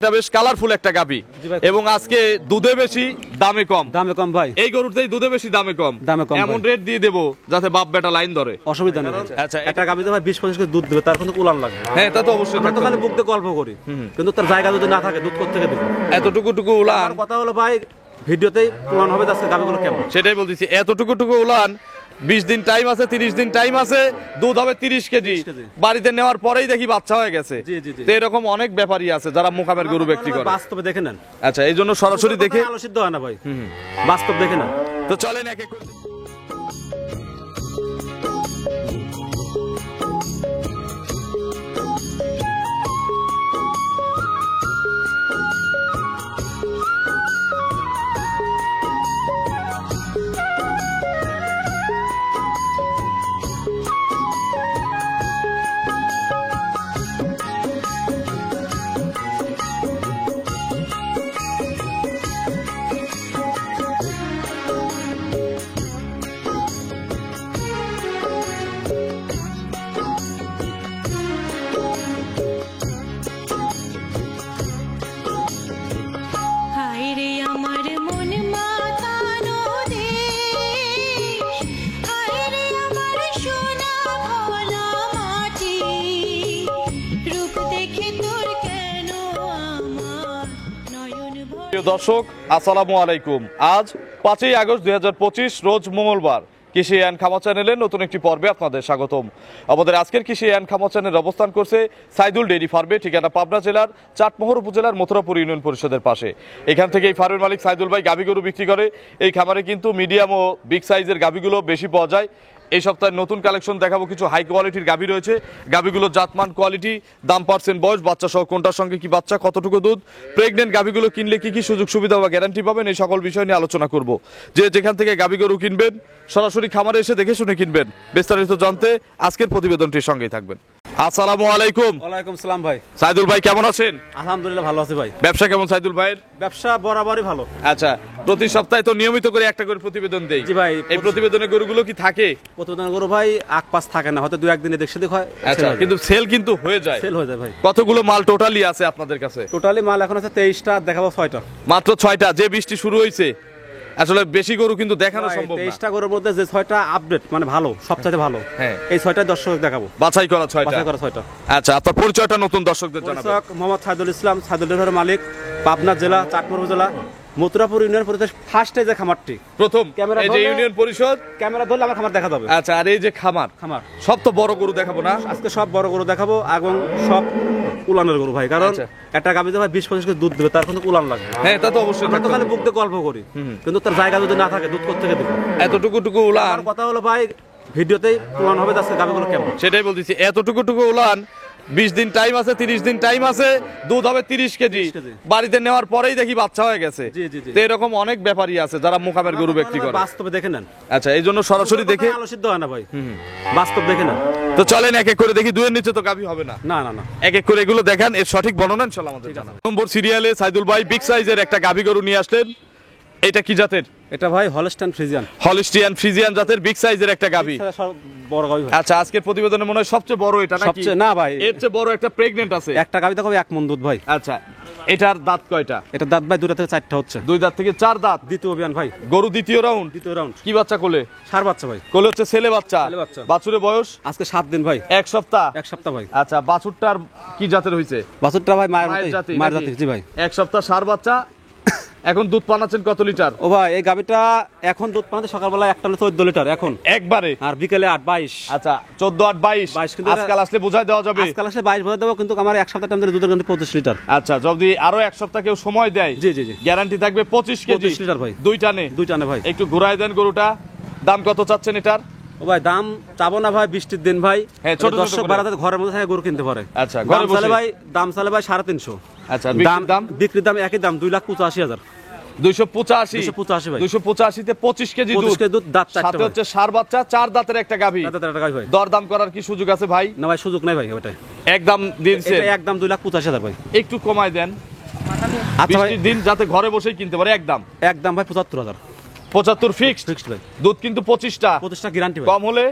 এটা বেশ কালারফুল একটা গাবি এবং আজকে দুধে বেশি দামে কম ভাই। এই গরুটাই দুধে বেশি দামে কম এমন রেট দিয়ে দেবো যাতে বাপ বেটা লাইন ধরে, অসুবিধা নেই। আচ্ছা, একটা গাবিতে ভাই 20-25 কেজি দুধ দেবে, তার কিন্তু উলান লাগবে। হ্যাঁ তা তো অবশ্যই। আমরা তো খালি বুক দিয়ে গল্প করি, কিন্তু তার জায়গা যদি না থাকে দুধ কোথা থেকে দেবে? এতটুকু উলান। আর কথা হলো ভাই, ভিডিওতেই প্রমাণ হবে আজকে গাবিগুলো কেমন। সেটাই বলতেছি, এতটুকু উলান। 20 দিন টাইম আছে, 30 দিন টাইম আছে, দুধ হবে 30 কেজি। বাড়িতে নেওয়ার পরেই দেখি বাচ্চা হয়ে গেছে। তো এরকম অনেক ব্যাপারী আছে যারা মোকামের গরু বিক্রি করে। বাস্তবে দেখে নেন। আচ্ছা, এই জন্য সরাসরি দেখে আলো সিদ্ধ হয় না ভাই, বাস্তব দেখে নেন। তো চলেন এক এক করে। দর্শক আসসালামু আলাইকুম। আজ 5ই আগস্ট 2025 রোজ মঙ্গলবার। কৃষি অ্যান্ড খামার চ্যানেলের নতুন একটি পর্বে আপনাদের স্বাগতম। আমাদের আজকের কৃষি অ্যান্ড খামার চ্যানেল অবস্থান করছে সাইদুল ডেইরি ফার্মে, ঠিকানা পাবনা জেলার চাটমোহর উপজেলার মথুরাপুর ইউনিয়ন পরিষদের পাশে। এখান থেকে এই ফার্মের মালিক সাইদুল ভাই গাভী গরু বিক্রি করে। এই খামারে কিন্তু মিডিয়াম ও বিগ সাইজের গাভীগুলো বেশি পাওয়া যায়। এই সপ্তাহে নতুন কালেকশন দেখাবো, কিছু হাই কোয়ালিটির গাভী রয়েছে। গাভীগুলোর জাতমান, কোয়ালিটি, দাম, পার্সেন্ট, বয়স, বাচ্চা সহ কোনটার সঙ্গে কি বাচ্চা, কতটুকু দুধ, প্রেগনেন্ট গাভীগুলো কিনলে কি কি সুযোগ সুবিধা বা গ্যারান্টি পাবেন, এই সকল বিষয় নিয়ে আলোচনা করব। যে যেখান থেকে গাভী গরু কিনবেন সরাসরি খামারে এসে দেখে শুনে কিনবেন। বিস্তারিত জানতে আজকের প্রতিবেদনটির সঙ্গেই থাকবেন। আসসালামু আলাইকুম। ওয়ালাইকুম সালাম ভাই। সাইদুল ভাই কেমন আছেন? আলহামদুলিল্লাহ ভালো আছি ভাই। ব্যবসা কেমন সাইদুল ভাইয়ের? ব্যবসা বরাবরই ভালো। আচ্ছা, প্রতি সপ্তাহে তো নিয়মিত করে একটা করে প্রতিবেদন দেই। জি ভাই। এই প্রতিবেদনে গরুগুলো কি থাকে? প্রতিবেদন গরু ভাই আকপাস থাকে না, হয়তো 2-1 দিনে দেখছে হয়। আচ্ছা, কিন্তু সেল কিন্তু হয়ে যায়। সেল হয়ে যায় ভাই। কতগুলো মাল টোটালি আছে আপনাদের কাছে? টোটালি মাল এখন আছে 23টা, দেখাবো 6টা। মাত্র 6টা? যে বৃষ্টি শুরু হয়েছে আসলে বেশি গরু কিন্তু দেখানো সম্ভব না। 23টা গরুর মধ্যে যে 6টা আপডেট মানে ভালো, সবচেয়ে ভালো, হ্যাঁ এই 6টা দর্শক দেখাবো। বাছাই করা 6টা। বাছাই করা 6টা। আচ্ছা, আপনার পরিচয়টা নতুন দর্শকদের জানাবেন। মোহাম্মদ সাইদুল ইসলাম, সাইদুল ডেইরির মালিক, পাবনা জেলা, চাটমোহর উপজেলা, মথুরাপুর ইউনিয়ন পরিষদের ফার্স্টে যে খামারটি। প্রথম ক্যামেরা এই যে ইউনিয়ন পরিষদ, ক্যামেরা ধরলে আমার খামার দেখা যাবে। আচ্ছা, আর এই যে খামার সব তো বড় গরু দেখাবো না আজকে? সব বড় গরু দেখাবো এবং সব উলানের গরু ভাই, কারণ একটা গাবিতে ভাই 20-25 কেজি দুধ দেবে, তার কিন্তু উলান লাগবে। হ্যাঁ তা তো অবশ্যই। আমরা তো খালি বুক দিয়ে গল্প করি, কিন্তু তার জায়গা যদি না থাকে দুধ কোথা থেকে দেবে? এতটুকু উলান। আর কথা হলো ভাই, ভিডিওতেই প্রমাণ হবে আজকে গাবিগুলো কেমন। সেটাই বলতেছি, এতটুকু উলান। 20 দিন টাইম আছে, 30 দিন টাইম আছে, দুধ হবে 30 কেজি। বাড়িতে নেওয়ার পরেই দেখি বাচ্চা হয়ে গেছে। তো এরকম অনেক ব্যাপারী আছে যারা মোকামের গরু বিক্রি করে। বাস্তবে দেখে নেন। আচ্ছা, এই জন্য সরাসরি দেখে। আলো সিদ্ধ হয় না ভাই, বাস্তব দেখে নেন। তো চলেন এক এক করে দেখি। 2 এর নিচে তো গাভী হবে না। না না না, এক এক করে এগুলো দেখান, এর সঠিক বর্ণনা ইনশাআল্লাহ আমাদের জানাবেন। নম্বর সিরিয়ালে সাইদুল ভাই বিগ সাইজের একটা গাভী গরু নিয়ে আসলেন। এটা কি জাতের? এটা ভাই হলস্টাইন ফ্রিজিয়ান। হলস্টিয়ান ফ্রিজিয়ান জাতের বিগ সাইজের একটা গাভী। বড় গাভী ভাই। আচ্ছা, আজকের প্রতিবেদনে মনে হয় সবচেয়ে বড় এটা নাকি? সবচেয়ে না ভাই, এর চেয়ে বড় একটা প্রেগন্যান্ট আছে। একটা গাভী দেখো 1 মণ দুধ ভাই। আচ্ছা, এটার দাঁত কয়টা? এটা দাঁত ভাই 2 থেকে 4টা হচ্ছে। 2 দাঁত থেকে 4 দাঁত। দ্বিতীয় অভিযান ভাই। গরু দ্বিতীয় রাউন্ড। কি বাচ্চা কোলে? ষাঁড় বাচ্চা ভাই। কোলে হচ্ছে ছেলে বাচ্চা। বাছুরের বয়স আজকে 7 দিন ভাই। 1 সপ্তাহ। 1 সপ্তাহ ভাই। আচ্ছা, বাছুরটার কি জাতের হইছে? বাছুরটা ভাই মায়ের জাতি। জি ভাই। 1 সপ্তাহ ষাঁড় বাচ্চা। এখন দুধ পানাচ্ছেন কত লিটার? ও ভাই, এই গাভীটা এখন দুধ পানাতে সকালবেলা একটা 14 লিটার এখন একবারে, আর বিকেলে 8-22। আচ্ছা, 14 8 22। কিন্তু আজকাল আসলে বোঝাই দেওয়া যাবে। আজকাল আসলে 22 বোঝাই দেবো, কিন্তু আমার 1 সপ্তাহ টাইম ধরে দুধের কিন্তু 25 লিটার। আচ্ছা, যদি আরো 1 সপ্তাহ কেউ সময় দেয়, জি জি জি, গ্যারান্টি থাকবে 25 কেজি 25 লিটার ভাই। 2 টানে ভাই। একটু ঘুরাই দেন গরুটা। দাম কত চাচ্ছেন এটার? ও ভাই, দাম চাবো না ভাই, বৃষ্টির দিন ভাই। হ্যাঁ, ছোট দর্শক বাড়াতে ঘরের মধ্যে থাকে গরু কিনতে পারে। আচ্ছা, ঘরে বসে ভাই দাম চালে ভাই 350। আচ্ছা, বিক্রির দাম একই দাম 2,85,000। 285 ভাই। 285 তে 25 কেজি দুধ, দাঁত 4টা, সাথে হচ্ছে ষাঁড় বাচ্চা, 4 দাঁতের একটা গাভী। ভাই। দরদাম করার কি সুযোগ আছে ভাই? না ভাই, সুযোগ নাই ভাই। ওটাই একদম দিনছে, এটা একদম 2,85,000 ভাই। একটু কমায় দেন। আচ্ছা ভাই, দিন যাতে ঘরে বসেই কিনতে পারে। একদম ভাই 75,000। 75 ফিক্সড ভাই। দুধ কিন্তু 25টা গ্যারান্টি ভাই। কম হলে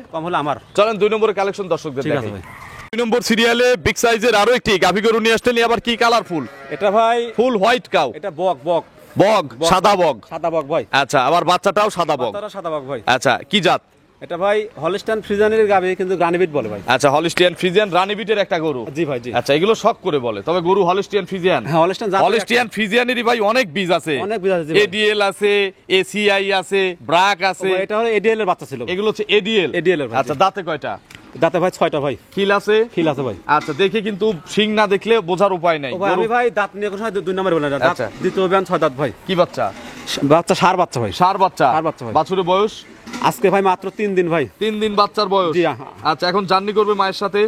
আমার। চলেন 2 নম্বরের কালেকশন দর্শকদের ঠিক আছে দেখাই। ভাই। 2 নম্বর সিরিয়ালে বিগ সাইজের আরো একটি গাভী গরু নিয়ে আসলেন, আবার কি কালারফুল? এটা ভাই ফুল হোয়াইট কাউ, এটা বক বক বগ, সাদা বগ। সাদা বক ভাই। আচ্ছা, আবার বাচ্চাটাও সাদা বগ। বাচ্চাটা সাদা বক ভাই। আচ্ছা, কি জাত? এটা ভাই হলস্টাইন ফ্রিজিয়ানের গাভী, কিন্তু গ্রানিবিট বলে ভাই। আচ্ছা, হলিস্টিয়ান ফ্রিজিয়ান রানিবিটের একটা গরু। জি ভাই জি। আচ্ছা, এগুলো শখ করে বলে, তবে গরু হলিস্টিয়ান ফ্রিজিয়ান। হ্যাঁ, হলস্টাইন জাত। হলিস্টিয়ান ফ্রিজিয়ানেরই ভাই অনেক বীজ আছে, অনেক বীজ আছে জি ভাই। এডিএল আছে, এসিআই আছে, ব্রাক আছে। ভাই, এটা হলো এডিএল এর বাচ্চা ছিল। এগুলো হচ্ছে এডিএল। ADL এর ভাই। আচ্ছা, দাঁতে কয়টা? দাঁতে ভাই 6টা ভাই। খিল আছে? খিল আছে ভাই। আচ্ছা, দেখে কিন্তু শিং না দেখলে বোঝার উপায় নাই। ও ভাই, আমি ভাই দাঁত নিয়ে কোনো সময় 2 নম্বরে বলে না। দাঁত আচ্ছা। দ্বিতীয় বিয়ান 6 দাঁত ভাই। কি বাচ্চা? বাচ্চা সার বাচ্চা ভাই। ষাঁড় বাচ্চা। ষাঁড় বাচ্চা ভাই। বাছুরের বয়স? আজকে ভাই মাত্র 3 দিন ভাই। 3 দিন বাচ্চার বয়স। জি। আচ্ছা, এখন জার্নি করবে মায়ের সাথে?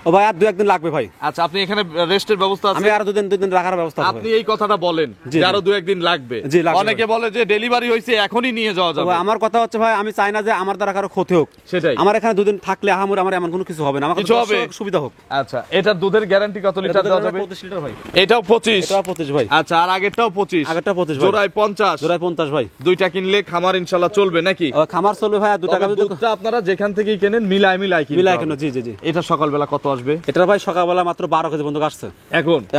ও ভাই, আর 2-1 দিন লাগবে ভাই। আচ্ছা, আপনি এখানে রেস্টের ব্যবস্থা আছে? আমি আর 2 দিন রাখার ব্যবস্থা আছে আপনি ভাই। এই কথাটা বলেন জি, যে জি। আরো 2-1 দিন লাগবে। জি, লাগবে অনেকে বলে যে ডেলিভারি হয়েছে এখনই নিয়ে যাওয়া তো যাবে। ভাই, আমার কথা হচ্ছে ভাই, আমি চাই না যে আমার দ্বারা কারো ক্ষতি হোক। সেটাই। আমার এখানে 2 দিন থাকলে আমার এমন কোনো কিছু হবে না, আমার কিছু হবে? সুবিধা হোক। আচ্ছা, এটার দুধের গ্যারান্টি কত লিটার দেওয়া যাবে? 25 লিটার ভাই। এটাও 25? এটা 25 ভাই। আচ্ছা, আর আগেরটাও 25? আগেরটা 25 ভাই। জোড়ায় 50? জোড়ায় 50 ভাই। দুইটা কিনলে খামার ইনশাআল্লাহ চলবে নাকি? খামার চলবে ভাই, আর 2 টাকা তবে দুধটা আপনারা যেখান থেকেই কেনেন মিলাই কিনতে মিলাই হবে। কেন। জি জি জি। এটা সকালবেলা কত আসবে? এটা ভাই সকালবেলা মাত্র 12 কেজি বন্ধু আসছে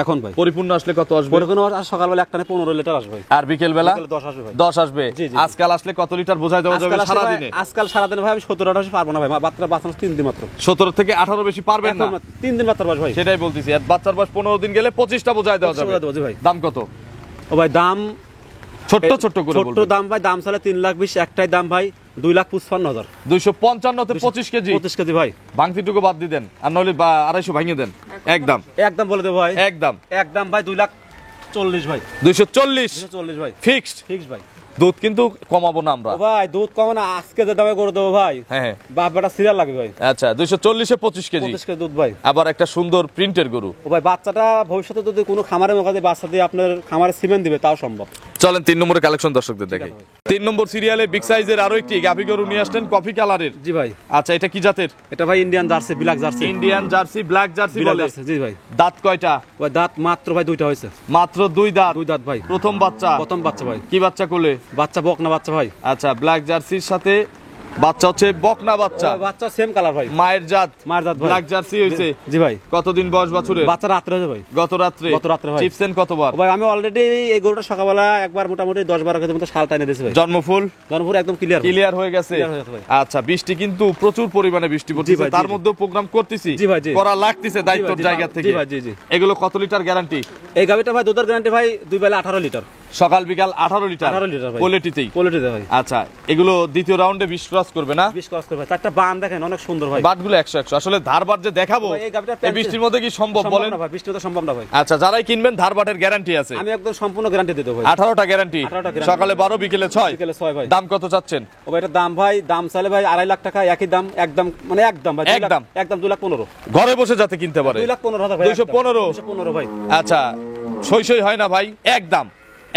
এখন ভাই। পরিপূর্ণ আসলে কত আসবে? পরে কোনো সকালবেলা একটা 15 লিটার আসবে ভাই। আর বিকেল বেলা? বিকেলে 10 আসবে ভাই। 10 আসবে। জি, জি। আজকাল আসলে কত লিটার বোঝাই দেওয়া যাবে সারা দিনে? আজকাল সারা দিনে ভাই আমি 17-18 পারবো না ভাই, বাচ্চা বাঁচানো 3 দিন মাত্র। 17 থেকে 18 বেশি পারবেন না? 3 দিন মাত্র বয়স ভাই। সেটাই বলতেছি, আর বাচ্চার বয়স 15 দিন গেলে 25টা বোঝাই দেওয়া যাবে। জি ভাই। দাম কত? ও ভাই, দাম ছোট্ট করে ছোট্ট বলবেন। দাম ভাই, দাম চালে 3,20,000, একটাই দাম ভাই 2,55,000। 255 তে 25 কেজি? 25 কেজি ভাই। ভাঙতিটুকু বাদ দিয়ে দেন, আর নইলে 250 ভাঙিয়ে দেন। একদম একদম বলে দেবো ভাই। একদম ভাই 2,40,000 ভাই। 240 240 ভাই। ফিক্সড। ফিক্স ভাই। দুধ কিন্তু কমাবো না আমরা। ও ভাই, দুধ কম না, আজকে যে দামে করে দেবো ভাই। হ্যাঁ। বাপ বেটা সিরিয়াল লাগবে ভাই। আচ্ছা, 240 এ 25 কেজি। 25 কেজি দুধ ভাই। আবার একটা সুন্দর প্রিন্টের গরু। ও ভাই, বাচ্চাটা ভবিষ্যতে যদি কোনো খামারের মধ্যে বাচ্চা দিয়ে আপনার খামারে সিমেন্ট দিবে তাও সম্ভব। চলেন 3 নম্বরের কালেকশন দর্শকদের দেখাই। 3 নম্বর সিরিয়ালে বিগ সাইজের আরো একটি গাভী গরু নিয়ে আসলেন, কফি কালারের। জি ভাই। আচ্ছা, এটা কি জাতের? এটা ভাই Indian jersey, black jersey. Indian jersey, black jersey বলে। জি ভাই। দাঁত কয়টা? ভাই দাঁত মাত্র ভাই 2টা হয়েছে। মাত্র 2 দাঁত? 2 দাঁত ভাই। প্রথম বাচ্চা? প্রথম বাচ্চা ভাই। কি বাচ্চা কোলে? বাচ্চা বকনা বাচ্চা ভাই। আচ্ছা, ব্ল্যাক জার্সির সাথে বাচ্চা হচ্ছে বকনা বাচ্চা। বাচ্চা সেম কালার ভাই। মায়ের জাত? মায়ের জাত ভাই। ব্ল্যাক জার্সি হইছে? জি ভাই। কতদিন বয়স বাছুরের? বাচ্চা রাত্রে হয়েছে ভাই। গত রাত্রে ভাই। চিপসেন কতবার? ভাই আমি অলরেডি এই গরুটা সকালবেলা একবার মোটামুটি 10-12 কেজি মতো শাল টাইনে দিয়েছি ভাই। জন্মফুল জনপুর একদম ক্লিয়ার হয়ে গেছে? Clear হয়ে গেছে ভাই। আচ্ছা, বৃষ্টি কিন্তু প্রচুর পরিমাণে বৃষ্টি পড়তেছে, ভাই, জি, তার জি। মধ্যে প্রোগ্রাম করতেছি। জি ভাই, জি। করা লাগতেছে দায়িত্বের জায়গা থেকে। জি ভাই, জি জি। এগুলো কত লিটার গ্যারান্টি? এই গাবিটা ভাই দুধের গ্যারান্টি ভাই 2 বেলা 18 লিটার। সকাল বিকাল 18 লিটার? 18 লিটার ভাই। কোয়ালিটিতেই? কোয়ালিটি ভাই। আচ্ছা, এগুলো দ্বিতীয় রাউন্ডে 20 ক্রস করবে না? 20 ক্রস করে ভাই। চারটা বান দেখেন অনেক সুন্দর ভাই। বাটগুলো 100 আসলে ধারবাট যে দেখাবো ভাই, এই গাবিটা এই বৃষ্টির মধ্যে কি সম্ভব বলেন? না ভাই, বৃষ্টি তো সম্ভব না ভাই। আচ্ছা, যারাই কিনবেন ধারবাটের গ্যারান্টি আছে? আমি একদম সম্পূর্ণ গ্যারান্টি দিয়ে দেব ভাই। 18টা গ্যারান্টি? 18টা guarantee। সকালে 12 বিকেলে 6? বিকেলে 6 ভাই। দাম কত চাচ্ছেন? ও ভাই, এটা দাম ভাই, দাম চাইলে ভাই 2.5 লাখ টাকা, একই দাম, একদম মানে একদম ভাই। একদম? একদম 2,15,000। ঘরে বসে যাতে কিনতে পারে? 2,15,000 ভাই। 215? 215 ভাই। আচ্ছা, সই হয় না ভাই? একদম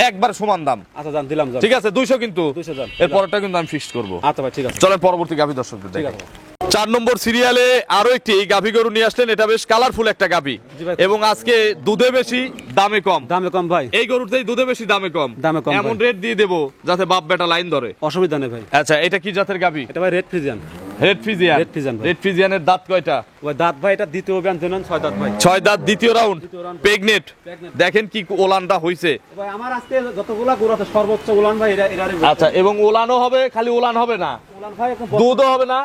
একবার সমান দাম। আচ্ছা জান, দিলাম জান। ঠিক আছে, 200 কিন্তু। 200 জান। এর পরেরটা কিন্তু আমি ফিক্সড করব। আচ্ছা ভাই, ঠিক আছে। চলেন পরবর্তী গাভী দর্শকদের ঠিক দেখাই। আছে। 4 নম্বর সিরিয়ালে আরো একটি গাভী গরু নিয়ে আসলেন, এটা বেশ কালারফুল একটা গাভী জি ভাই। এবং আজকে দুধে বেশি দামে কম। দামে কম ভাই। এই গরুটাই দুধে বেশি দামে কম। দামে কম এমন ভাই। রেট দিয়ে দেবো যাতে বাপ বেটা লাইন ধরে। অসুবিধা নেই ভাই। আচ্ছা, এটা কি জাতের গাভী? এটা ভাই red Friesian. Red Friesian? Red Friesian ভাই। রেড ফ্রিজিয়ানের দাঁত কয়টা? ভাই দাঁত ভাই, এটা দ্বিতীয় বিয়ান দেন 6 দাঁত ভাই। 6 দাঁত, দ্বিতীয় রাউন্ড, প্রেগনেট। দেখেন কি ওলানটা হইছে। ভাই আমার আজকে যতগুলা গরু আছে সর্বোচ্চ উলান ভাই এরারে। আচ্ছা, এবং ওলানও হবে, খালি ওলান হবে না, উলান ভাই একদম দুধও হবে না,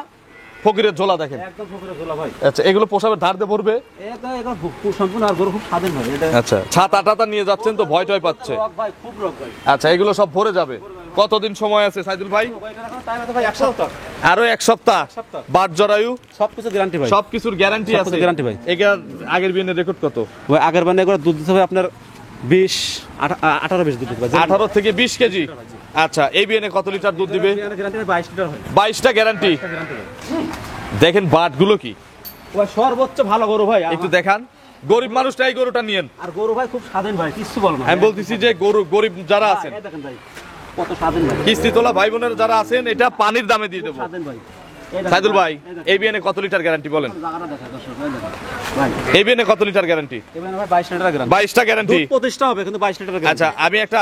ফকিরের ঝোলা দেখেন। একদম ফুকুরে ঝোলা ভাই। আচ্ছা, এগুলো পোষাবে ধার দিয়ে পড়বে? এটা একদম খুব সম্পূর্ণ, আর গরু খুব স্বাধীন ভাই এটা। আচ্ছা, ছাতা টাতা নিয়ে যাচ্ছেন তো ভয় টয় পাচ্ছে? রক ভাই, খুব রক ভাই। আচ্ছা, এগুলো সব ভরে যাবে? কতদিন সময় আছে সাইদুল ভাই? ভাই এটা এখন টাইম আছে ভাই 1 সপ্তাহ। আরো 1 সপ্তাহ? সপ্তাহ। বাট জরায়ু সবকিছু গ্যারান্টি ভাই। সবকিছুর গ্যারান্টি আছে? সবকিছুর guarantee ভাই। এটার আগের বিয়ের রেকর্ড কত? ভাই আগের বানে করে দুধ দিতে হবে আপনার 18-20 দুধ দিতে ভাই। 18 থেকে 20 কেজি? আচ্ছা, এই বিয়েনে কত লিটার দুধ দিবে? গ্যারান্টি ভাই 22 লিটার হয়। 22টা গ্যারান্টি। গ্যারান্টি ভাই। দেখেন বাটগুলো কি, ভাই সর্বোচ্চ ভালো গরু ভাই। একটু দেখান। গরিব মানুষটা এই গরুটা নিয়েন। আর গরু ভাই খুব স্বাধীন ভাই, কিছু বল না। আমি বলতেছি যে গরিব যারা আছেন, এই দেখেন ভাই কত স্বাধীন ভাই। কিস্তি তোলা ভাই বোনের যারা আছেন, এটা পানির দামে দিয়ে দেবো। স্বাধীন ভাই। সাইদুল ভাই, এই বিয়েনে কত লিটার গ্যারান্টি বলেন? জায়গাটা দেখা দর্শক ভাই দেখেন। ভাই এই বিয়েনে কত লিটার গ্যারান্টি? এবার ভাই 22 লিটার গ্যারান্টি। 22টা গ্যারান্টি? দুধ 25টা হবে কিন্তু 22 লিটার গ্যারান্টি। আচ্ছা, আমি একটা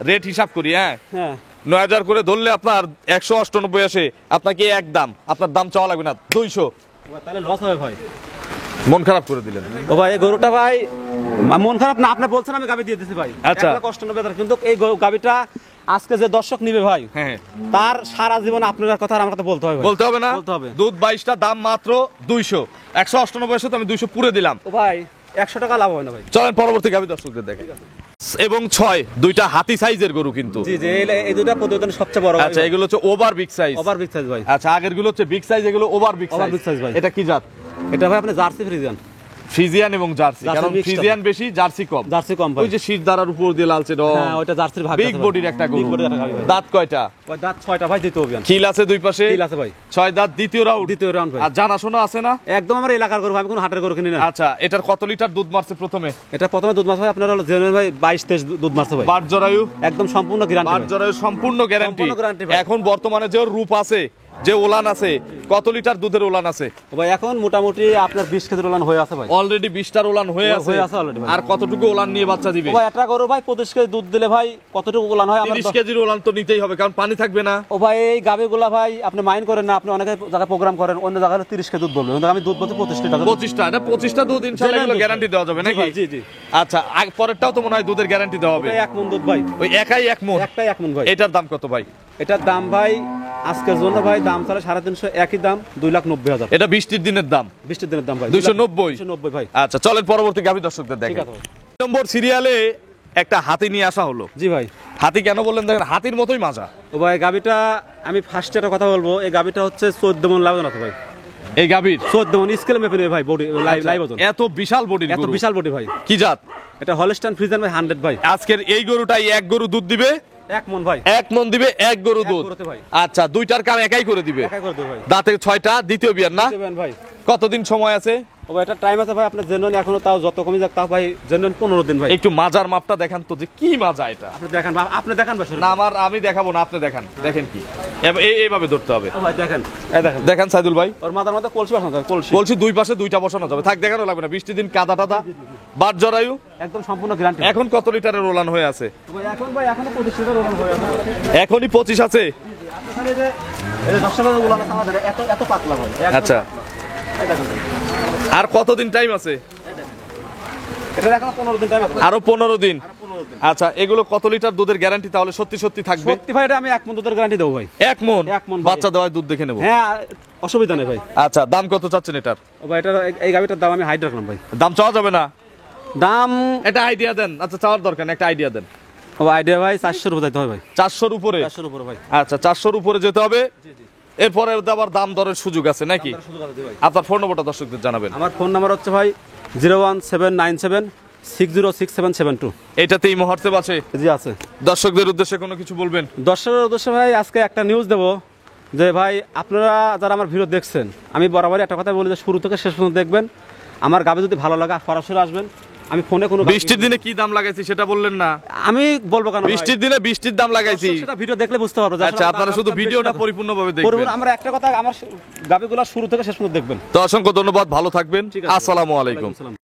রেট হিসাব করি। হ্যাঁ, হ্যাঁ 9000 করে ধরলে আপনার 198 আসে, আপনাকে এক দাম, আপনার দাম চাওয়া লাগবে না 200। তাহলে লস হবে ভাই। মন খারাপ করে দিলেন। ও ভাই এই গরুটা ভাই মন খারাপ না, আপনি বলছেন আমি গাবি দিয়ে দিছি ভাই। আচ্ছা। 1,90,000 কিন্তু এই গাবিটা আজকে যে দর্শক নিবে ভাই, হ্যাঁ তার সারা জীবন আপনার কথা আর আমার কথা বলতে হবে ভাই। বলতে হবে না, বলতে হবে। দুধ 22টা, দাম মাত্র 200, 198 তো আমি 200 পুরে দিলাম। ও ভাই 100 টাকা লাভ হয় না ভাই। চলেন পরবর্তী গাভী দর্শকদের দেখে। এবং 6 দুইটা হাতি সাইজের গরু কিন্তু। জি জি, এই দুটো প্রতিবেদন সবচেয়ে বড়। আচ্ছা, এগুলো হচ্ছে over big size. Over big size ভাই। আচ্ছা, আগের গুলো হচ্ছে বিগ সাইজ, এগুলো over big Over big size size ভাই। এটা কি জাত? এটা ভাই আপনি জার্সি ফ্রিজিয়ান। ফ্রিজিয়ান এবং জার্সি, জার্সি কারণ mixed ফ্রিজিয়ান বেশি, জার্সি কম। জার্সি কম ভাই। ওই যে শিরদাঁড়ার উপর দিয়ে লালচে রং। হ্যাঁ ওইটা জার্সির ভাগ। বিগ বডির একটা গরু। বিগ বডির একটা গাভী ভাই। দাঁত কয়টা? ওই দাঁত 6টা ভাই, দ্বিতীয় অভিযান। খিল আছে দুই পাশে? খিল আছে ভাই। 6 দাঁত, দ্বিতীয় রাউন্ড। দ্বিতীয় রাউন্ড ভাই। আর জানাশোনা আছে না? একদম আমার এলাকার গরু ভাই, আমি কোনো হাটের গরু কিনি না। আচ্ছা, এটার কত লিটার দুধ মারছে প্রথমে? এটা প্রথমে দুধ মাছ ভাই আপনার হলো জেনুইন ভাই 22-23 দুধ মাছ ভাই। বাট জরায়ু? একদম সম্পূর্ণ গ্যারান্টি। বাট জরায়ু সম্পূর্ণ গ্যারান্টি। সম্পূর্ণ guarantee ভাই। এখন বর্তমানে যে ওর রূপ আছে, যে ওলান আছে, কত লিটার দুধের ওলান আছে? ভাই এখন মোটামুটি আপনার 20 কেজি ওলান হয়ে আছে ভাই। অলরেডি 20টার ওলান হয়ে আছে। হয়ে আছে already ভাই। আর কতটুকু ওলান নিয়ে বাচ্চা দিবে? ভাই একটা গরু ভাই 25 কেজি দুধ দিলে ভাই কতটুকু ওলান হয় আমার? 30 কেজির ওলান তো নিতেই হবে, কারণ পানি থাকবে না। ও ভাই এই গাবিগুলা ভাই আপনি মাইন্ড করেন না, আপনি অনেকে জায়গায় প্রোগ্রাম করেন, অন্য জায়গায় 30 কেজি দুধ বলবেন, কিন্তু আমি দুধ বলতে 25 লিটার। 25টা, এটা 25টা দুধ ইনশাআল্লাহ এগুলো গ্যারান্টি দেওয়া যাবে নাকি? জি জি। আচ্ছা, পরেরটাও তো মনে হয় দুধের গ্যারান্টি দেওয়া হবে। ওটাই 1 মণ দুধ ভাই। ওই একাই 1 মণ? একটাই 1 মণ ভাই। এটার দাম কত ভাই? এটার দাম ভাই আজকের জন্য ভাই দাম ছাড়া 350, একই দাম 2,90,000। এটা 20টির দিনের দাম 20 দিনের দাম ভাই 290। 290 ভাই। আচ্ছা, চলেন পরবর্তী গাভী দর্শকদের ঠিক দেখেন। আছে ভাই। নম্বর সিরিয়ালে একটা হাতি নিয়ে আসা হলো। জি ভাই। হাতি কেন বললেন? দেখেন হাতির মতোই মাজা। ও ভাই গাবিটা আমি ফার্স্টে একটা কথা বলবো, এই গাবিটা হচ্ছে 14 মণ লাভজন আছে ভাই। এই গাভীর 14 মণ স্কেল মেপে নেবে ভাই, বডি লাইভ ওজন। এত বিশাল বডির এত গরু, বিশাল বডি ভাই। কি জাত? এটা হলস্টাইন ফ্রিজিয়ান ভাই 100 ভাই। আজকের এই গরুটাই এক গরু দুধ দিবে 1 মণ ভাই। 1 মণ দিবে, এক গরু দুধ। গরুতে ভাই। আচ্ছা, দুইটার কাম একাই করে দিবে। একাই করে দেব ভাই। দাঁতে 6টা, দ্বিতীয় বিয়ার না? দেবেন ভাই। কতদিন সময় আছে? ও ভাই এটা টাইম আছে ভাই, আপনার জেনুইন এখনো তাও যত কমই যাক তাও ভাই জেনুইন 15 দিন ভাই। একটু মাজার মাপটা দেখান তো, যে কি মাজা এটা। আপনি দেখান ভাই, আপনি দেখান ভাই। না, আমি দেখাবো না, আপনি দেখান। দেখেন কি এইভাবে ধরতে হবে। ও ভাই দেখেন, এই দেখেন। দেখেন সাইদুল ভাই, ওর মাথার মধ্যে কলসি বসানো যায়, কলসি। বলছি দুই পাশে দুইটা বসানো যাবে। থাক, দেখানো লাগবে না। 20 দিন কাদা টাদা, বাট জরায়ু। একদম সম্পূর্ণ গ্যারান্টি। এখন কত লিটারের ওলান হয়ে আছে? ভাই এখন ভাই এখনো 25 লিটার ওলান হয়ে আছে। এখনই 25 আছে। আপনার এই যে 10 লিটার ওলান আছে আমাদের, এত পাতলা ভাই। আচ্ছা, এই দেখেন ভাই। আর কতদিন টাইম আছে? এটা এখনো 15 দিন টাইম আছে। আরো 15 দিন। 15 দিন। আচ্ছা, এগুলো কত লিটার দুধের গ্যারান্টি তাহলে সত্যি সত্যি থাকবে? সত্যি ভাই এটা আমি 1 মণ দুধের গ্যারান্টি দেব ভাই। 1 মণ? 1 মণ ভাই। বাচ্চা দেওয়ায় দুধ দেখে নেব। হ্যাঁ অসুবিধা নেই ভাই। আচ্ছা, দাম কত চাচ্ছেন এটার? ও ভাই এটা এই গাবিটার দাম আমি হাইড রাখলাম ভাই। দাম চাওয়া যাবে না? দাম এটা আইডিয়া দেন। আচ্ছা, চাওয়ার দরকার না, একটা আইডিয়া দেন। ও আইডিয়া ভাই 400 উপরে যাইতে হবে ভাই। 400-র উপরে? 400 উপরে ভাই। আচ্ছা, 400-র উপরে যেতে হবে। এরপরে আবার দাম দরের সুযোগ আছে নাকি? সুযোগ আছে জি ভাই। আপনার ফোন নম্বরটা দর্শকদের জানাবেন। আমার ফোন নাম্বার হচ্ছে ভাই 01797606772। এটাতে এই মুহূর্তে আছে। জি আছে। দর্শকদের উদ্দেশ্যে কোনো কিছু বলবেন? দর্শকের উদ্দেশ্যে ভাই আজকে একটা নিউজ দেবো, যে ভাই আপনারা যারা আমার ভিডিও দেখছেন, আমি বরাবরই একটা কথা বলি যে শুরু থেকে শেষ পর্যন্ত দেখবেন। আমার গাবে যদি ভালো লাগে সরাসরি আসবেন। আমি ফোনে কোনো 20টির দিনে কি দাম লাগাইছি সেটা বললেন না? আমি বলবো কেন? 20টির দিনে 20টির দাম লাগাইছি। সেটা ভিডিও দেখলে বুঝতে পারবো। আচ্ছা, আপনারা শুধু ভিডিওটা পরিপূর্ণভাবে দেখবেন। আমরা একটা কথা, আমার গাবিগুলো শুরু থেকে শেষ পর্যন্ত দেখবেন। তো অসংখ্য ধন্যবাদ, ভালো থাকবেন। ঠিক আছে। আসসালামু আলাইকুম। ওয়ালাইকুম আসসালাম।